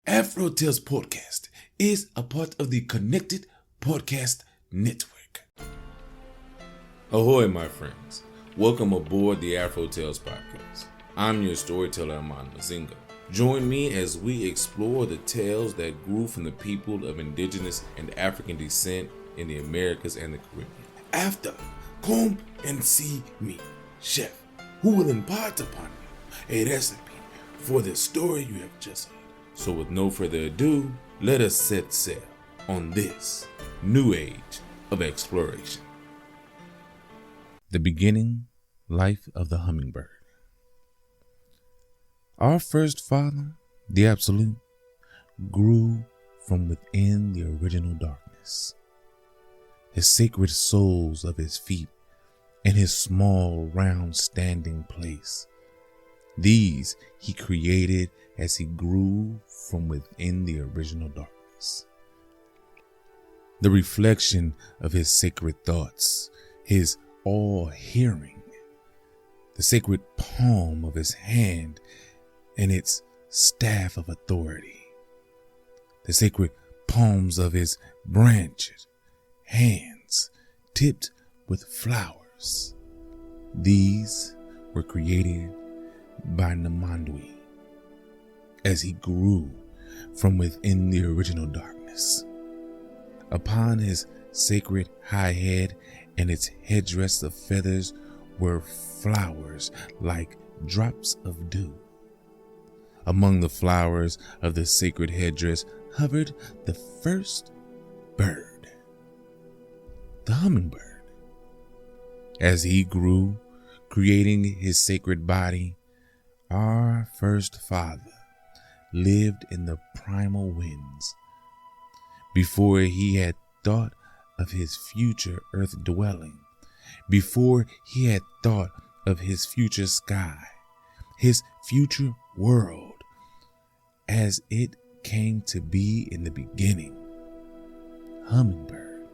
AfroTales Podcast is a part of the Connected Podcast Network. Ahoy, my friends. Welcome aboard the AfroTales Podcast. I'm your storyteller, Amon Mazinga. Join me as we explore the tales that grew from the people of indigenous and African descent in the Americas and the Caribbean. After, come and see me, chef, who will impart upon you a recipe for the story you have just heard. So with no further ado, let us set sail on this new age of exploration. The beginning life of the hummingbird. Our first father, the Absolute, grew from within the original darkness. His sacred soles of his feet and his small round standing place. These he created as he grew from within the original darkness. The reflection of his sacred thoughts, his all-hearing, the sacred palm of his hand and its staff of authority, the sacred palms of his branched hands tipped with flowers. These were created by Namandui as he grew from within the original darkness. Upon his sacred high head and its headdress of feathers were flowers like drops of dew. Among the flowers of the sacred headdress hovered the first bird, the hummingbird. As he grew, creating his sacred body, our first father lived in the primal winds. Before he had thought of his future earth dwelling, before he had thought of his future sky, his future world, as it came to be in the beginning, Hummingbird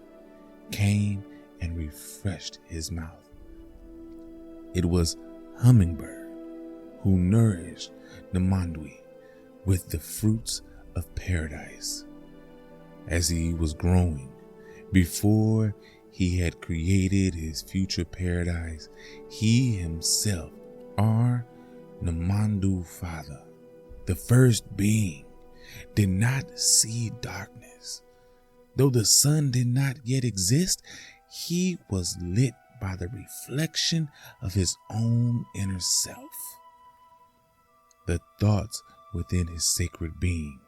came and refreshed his mouth. It was Hummingbird who nourished Namandui with the fruits of paradise. As he was growing, before he had created his future paradise, he himself, our Namandu father, the first being, did not see darkness. Though the sun did not yet exist, he was lit by the reflection of his own inner self. The thoughts within his sacred being,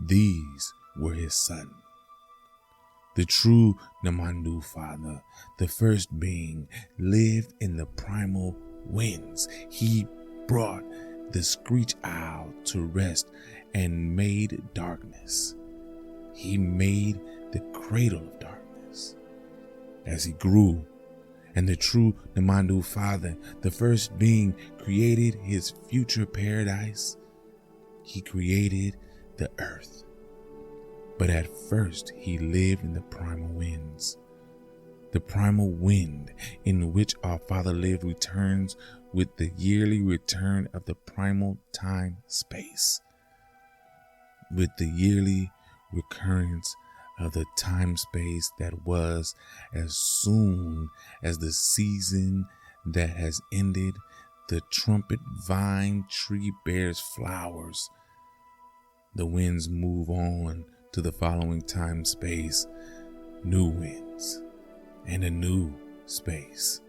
these were his son. The true Namandu father, the first being, lived in the primal winds. He brought the screech owl to rest and made darkness. He made the cradle of darkness. As he grew, and the true Namandu father, the first being, created his future paradise, he created the earth. But at first he lived in the primal winds. The primal wind in which our father lived returns with the yearly return of the primal time-space. With the yearly recurrence of the time-space that was, as soon as the season that has ended, the trumpet vine tree bears flowers. The winds move on to the following time-space, new winds and a new space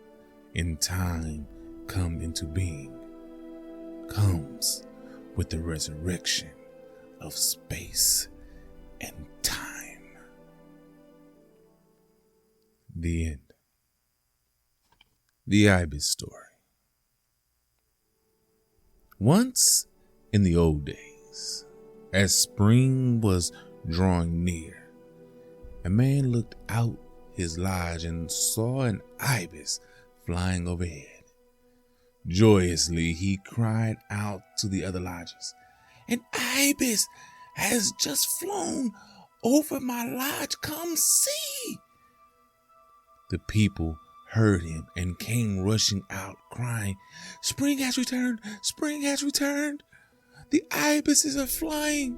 in time come into being, comes with the resurrection of space and time. The end. The Ibis story. Once in the old days, as spring was drawing near, a man looked out his lodge and saw an ibis flying overhead. Joyously, he cried out to the other lodges, "An ibis has just flown over my lodge. Come see." The people heard him and came rushing out, crying, "Spring has returned! Spring has returned!" The ibises are flying.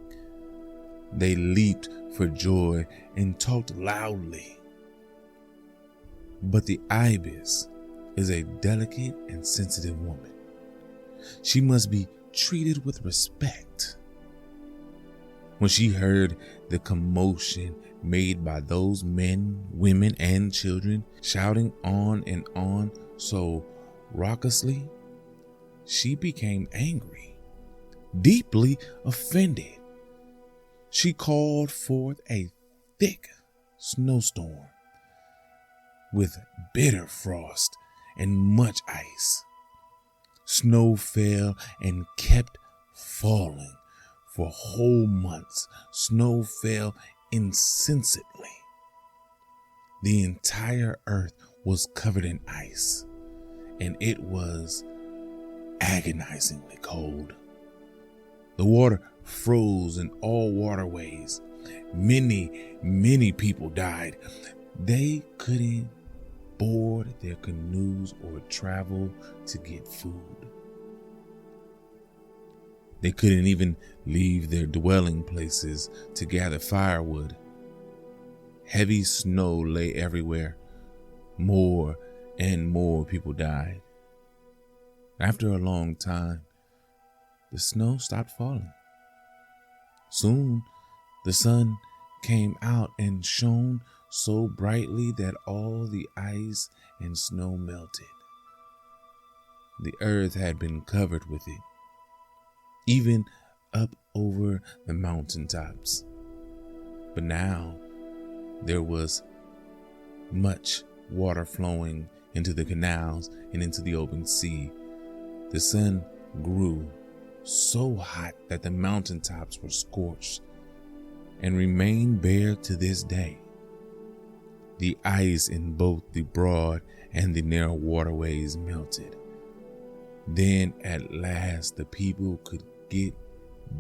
They leaped for joy and talked loudly. But the ibis is a delicate and sensitive woman. She must be treated with respect. When she heard the commotion made by those men, women, and children shouting on and on so raucously, she became angry, deeply offended. She called forth a thick snowstorm with bitter frost and much ice. Snow fell and kept falling for whole months. Snow fell incessantly. The entire earth was covered in ice, and it was agonizingly cold. The water froze in all waterways. Many people died. They couldn't board their canoes or travel to get food. They couldn't even leave their dwelling places to gather firewood. Heavy snow lay everywhere. More and more people died. After a long time, the snow stopped falling. Soon, the sun came out and shone so brightly that all the ice and snow melted. The earth had been covered with it, even up over the mountaintops. But now there was much water flowing into the canals and into the open sea. The sun grew so hot that the mountaintops were scorched and remain bare to this day. The ice in both the broad and the narrow waterways melted. Then at last the people could get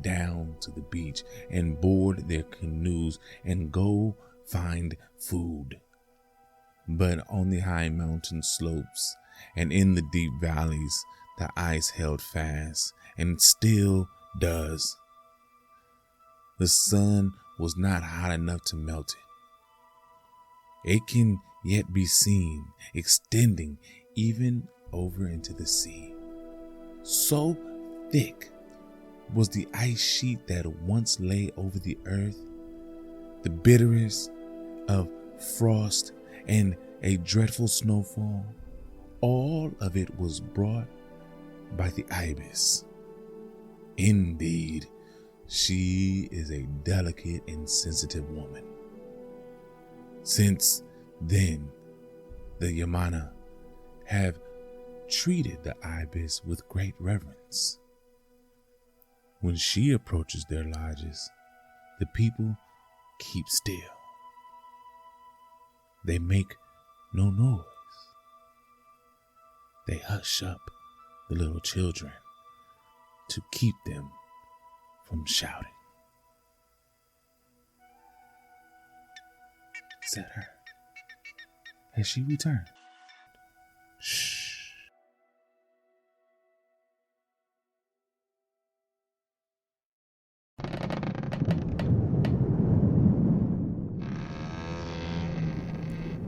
down to the beach and board their canoes and go find food. But on the high mountain slopes and in the deep valleys, the ice held fast and still does. The sun was not hot enough to melt it. It can yet be seen extending even over into the sea. So thick was the ice sheet that once lay over the earth. The bitterest of frost and a dreadful snowfall, all of it was brought by the ibis. Indeed, she is a delicate and sensitive woman. Since then, the Yamana have treated the ibis with great reverence. When she approaches their lodges, the people keep still. They make no noise. They hush up the little children to keep them from shouting. Is that her? Has she returned? Shh.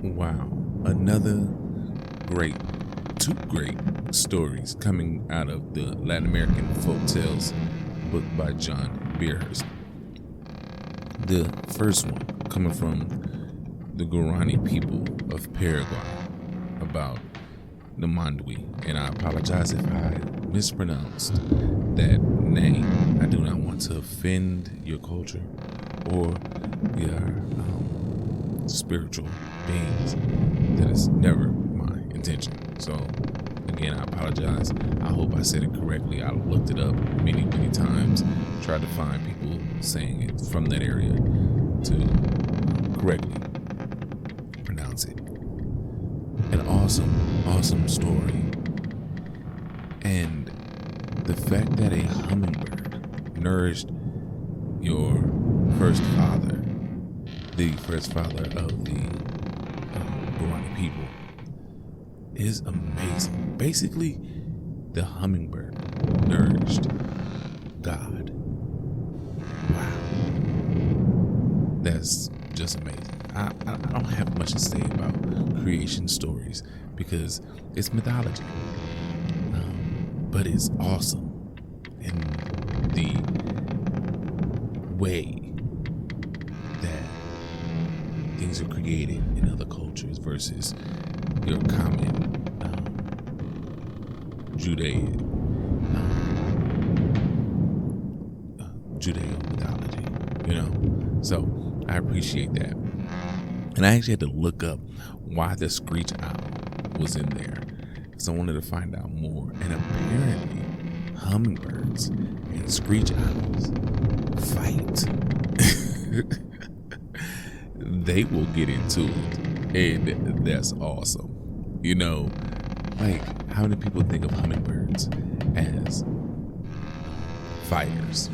Wow, another two great stories coming out of the Latin American Folktales book by John Beirhorst. The first one coming from the Guarani people of Paraguay about Namandui, and I apologize if I mispronounced that name. I do not want to offend your culture or your spiritual beings. That is never my intention. So again, I apologize. I hope I said it correctly. I looked it up many times, tried to find people saying it from that area to correctly pronounce it. An awesome story. And the fact that a hummingbird nourished your first father, the first father of the Guarani people, is amazing. Basically, the hummingbird nourished God. Wow. That's just amazing. I don't have much to say about creation stories because it's mythology. But it's awesome in the way that things are created in other cultures versus your common Judeo mythology, So I appreciate that. And I actually had to look up why the screech owl was in there, because I wanted to find out more. And apparently, hummingbirds and screech owls fight. They will get into it, and that's awesome. Like, how many people think of hummingbirds as fighters?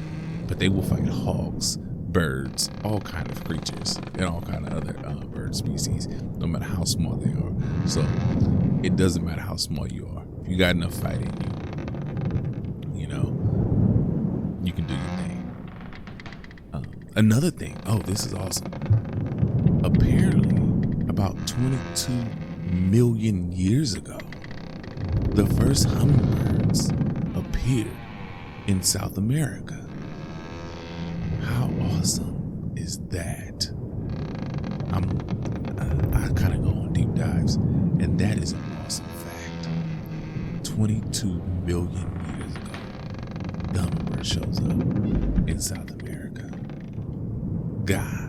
But they will fight hawks, birds, all kind of creatures, and all kind of other bird species, no matter how small they are. So it doesn't matter how small you are. If you got enough fight in you, you can do your thing. Another thing, this is awesome. Apparently, about 22 million years ago, the first hummingbirds appeared in South America. How awesome is that? I kind of go on deep dives, and that is an awesome fact. 22 million years ago, the hummingbird shows up in South America. God.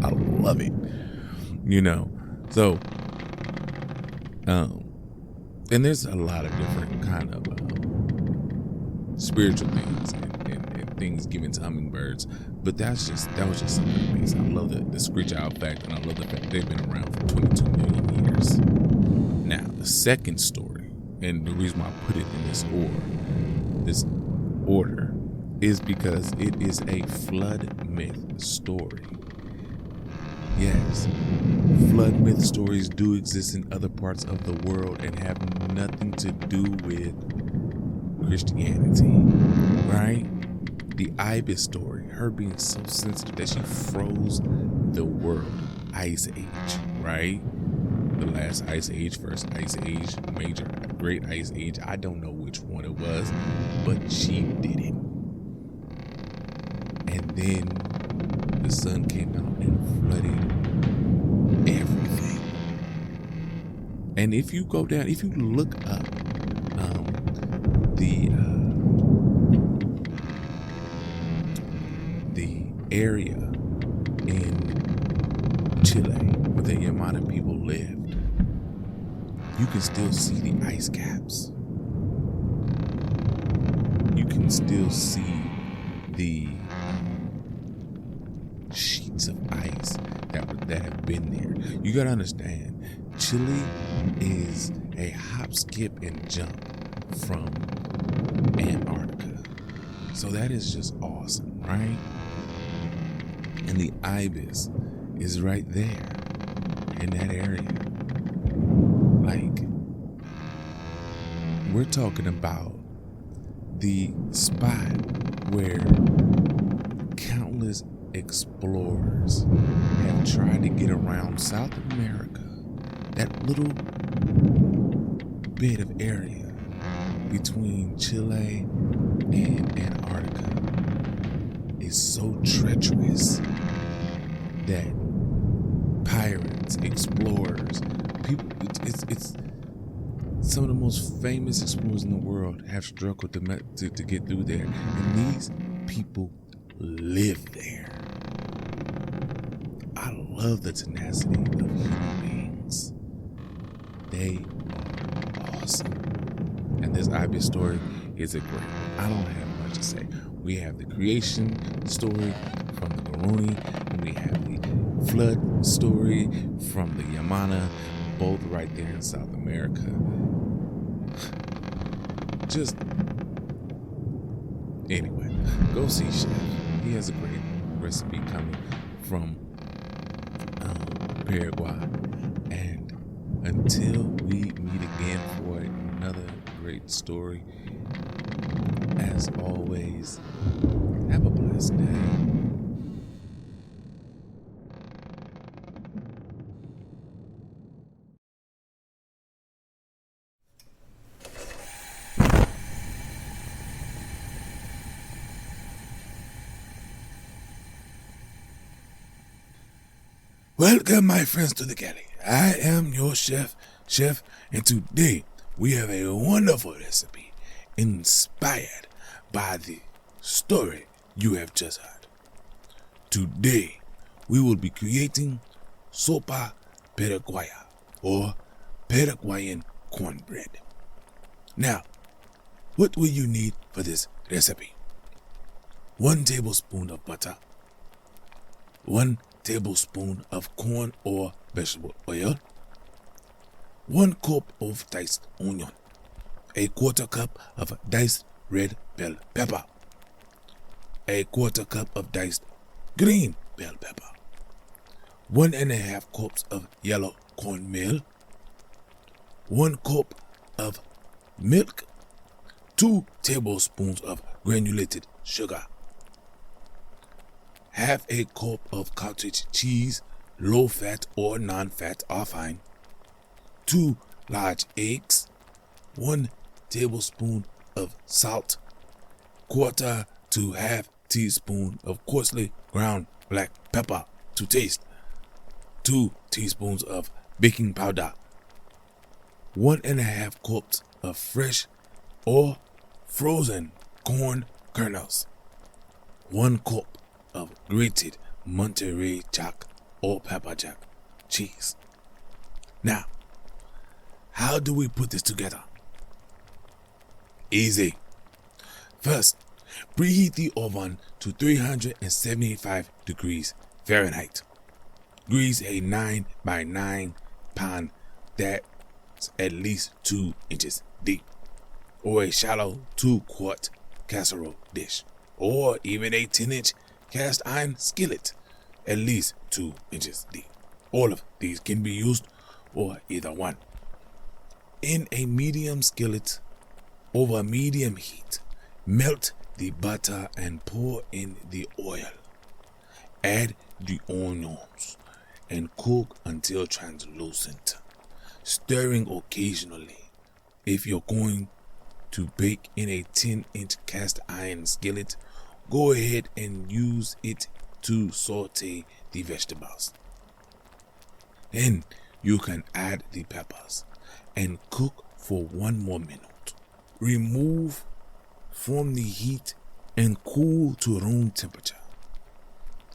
I love it. So, and there's a lot of different kind of spiritual things and things given to hummingbirds, but that was just something amazing. I love the screech owl fact, and I love the fact they've been around for 22 million years. Now, the second story, and the reason why I put it in this order, is because it is a flood myth story. Yes, flood myth stories do exist in other parts of the world and have nothing to do with Christianity, right? The Ibis story, her being so sensitive that she froze the world. Ice Age, right? The last Ice Age, first Ice Age, major great Ice Age. I don't know which one it was, but she did it. And then the sun came out and flooded everything. And if you go down, if you look up the area in Chile where the Yamana people lived, you can still see the ice caps. You can still see the sheets of ice that have been there. You gotta understand, Chile is a hop, skip, and jump from Antarctica. So that is just awesome, right? And the Ibis is right there in that area. Like, we're talking about the spot where countless explorers have tried to get around South America. That little bit of area between Chile and Antarctica is so treacherous that pirates, explorers, people, it's some of the most famous explorers in the world have struggled to get through there, and these people live there. I love the tenacity of human beings. They are awesome. And this Ibis story is a great one. I don't have much to say. We have the creation story from the Guarani, and we have the flood story from the Yamana, both right there in South America. Just anyway, go see Chef. He has a great recipe coming from Paraguay. And until we meet again for another great story, as always, have a blessed day. Welcome, my friends, to the Galley. I am your chef, and today we have a wonderful recipe inspired by the story you have just heard. Today, we will be creating Sopa Paraguaya, or Paraguayan cornbread. Now, what will you need for this recipe? 1 tablespoon of butter, 1 tablespoon of corn or vegetable oil, 1 cup of diced onion, a 1/4 cup of diced red bell pepper, a 1/4 cup of diced green bell pepper, 1½ cups of yellow cornmeal, 1 cup of milk, 2 tablespoons of granulated sugar, ½ cup of cottage cheese, low fat or non-fat are fine, 2 large eggs, 1 tablespoon of salt, 1/4 to ½ teaspoon of coarsely ground black pepper to taste, 2 teaspoons of baking powder, 1½ cups of fresh or frozen corn kernels, 1 cup of grated Monterey Jack or pepper jack cheese. Now, how do we put this together? Easy. First, preheat the oven to 375 degrees Fahrenheit. Grease a 9 by 9 pan that's at least 2 inches deep, or a shallow 2-quart casserole dish, or even a 10-inch cast iron skillet at least 2 inches deep. All of these can be used, or either one. In a medium skillet over medium heat, melt the butter and pour in the oil. Add the onions and cook until translucent, stirring occasionally. If you're going to bake in a 10-inch cast iron skillet, go ahead and use it to saute the vegetables. Then you can add the peppers and cook for 1 more minute. Remove from the heat and cool to room temperature.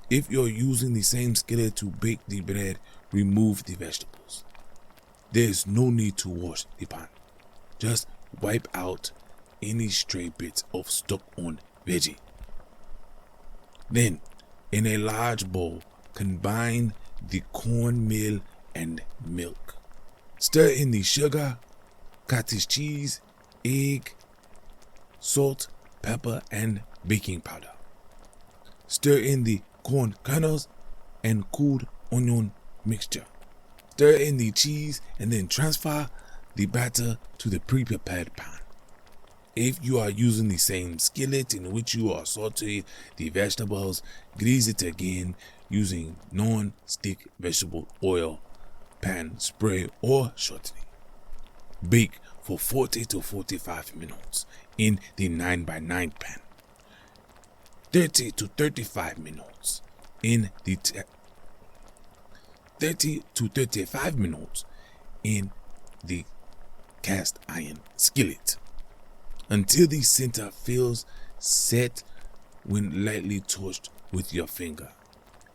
If you're using the same skillet to bake the bread, remove the vegetables. There is no need to wash the pan. Just wipe out any stray bits of stuck-on veggie. Then, in a large bowl, combine the cornmeal and milk. Stir in the sugar, cottage cheese, egg, salt, pepper, and baking powder. Stir in the corn kernels and cooled onion mixture. Stir in the cheese and then transfer the batter to the pre-prepared pan. If you are using the same skillet in which you are sauteing the vegetables, grease it again using non-stick vegetable oil, pan spray, or shortening. Bake for 40 to 45 minutes in the 9 by 9 pan. 30 to 35 minutes in the 30 to 35 minutes in the cast iron skillet, until the center feels set when lightly touched with your finger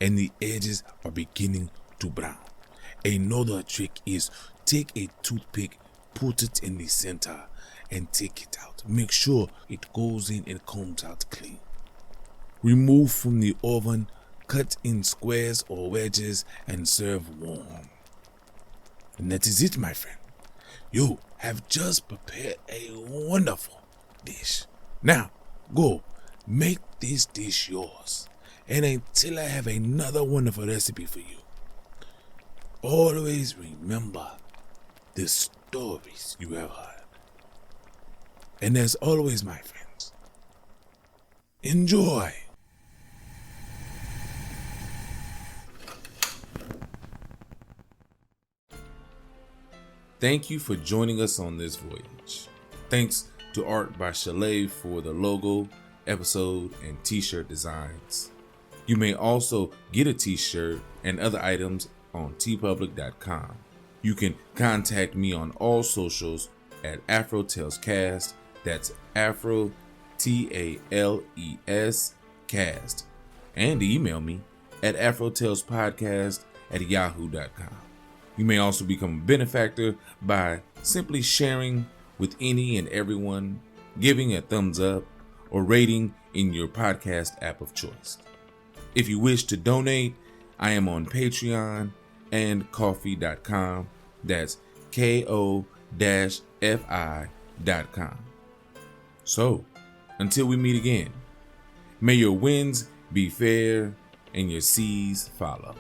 and the edges are beginning to brown. Another trick is take a toothpick, put it in the center and take it out. Make sure it goes in and comes out clean. Remove from the oven, cut in squares or wedges and serve warm. And that is it, my friend. You have just prepared a wonderful dish. Now, go make this dish yours. And until I have another wonderful recipe for you, always remember the stories you have heard. And as always, my friends, Enjoy. Thank you for joining us on this voyage. Thanks to Art by Chalet for the logo, episode, and t-shirt designs. You may also get a t-shirt and other items on tpublic.com. You can contact me on all socials at AfroTalesCast. That's Afro TALES cast. And email me at AfroTalesPodcast@yahoo.com. You may also become a benefactor by simply sharing with any and everyone, giving a thumbs up, or rating in your podcast app of choice. If you wish to donate, I am on Patreon and Ko-fi.com. That's ko-fi.com. So, until we meet again, may your winds be fair and your seas follow.